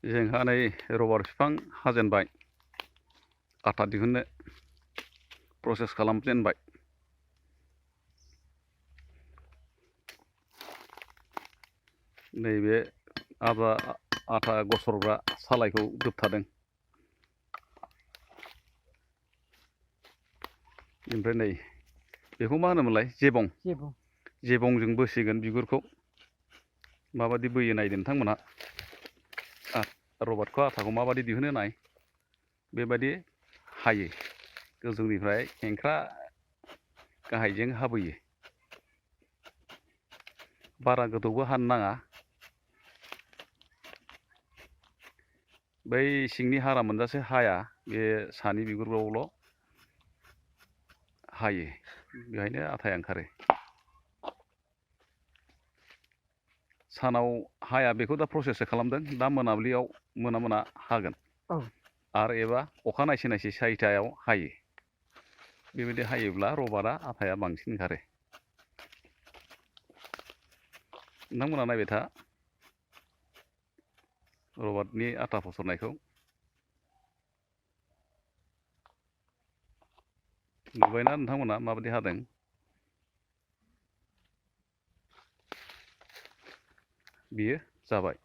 जोंहा नै रबार बिफां हाजेनबाय, आथा दिहुननो प्रसेस खालामजेनबाय। नैबे आथा गसरग्रा सालायखौ दोबथादों। ओमफ्राय नै बेखौ मा होनोमोनलाय? जेबं। जेबंजों बोसिगोन बिगुरखौ। माबादि बोयो नायदो नोंथांमोनहा। रबारखौ आथाखौ माबादि दिहुनो नाय। बेबादि हायो। गोजौनिफ्राय खेंख्रा गाहायजों हाबोयो। बारा गोथौबो हानो नाङा। बै सिंनि हारा मोनजासे हाया, बे सानि बिगुरावल' हायो। बेहायनो आथाया ओंखारो। सानाव हाया बेखौ दा प्रसेससो खालामदों। दा मोनाबिलियाव मोना हागोन। आरो एबा अखा नायसि 4टायाव हायो। बेबायदि हायोब्ला रबारा आथाया बांसिन ओंखारो। नोंथांमोना नायबाय था रबारनि आथा फसरनायखौ। नुबायना नोंथांमोना माबायदि हादों? बियो जाबाय।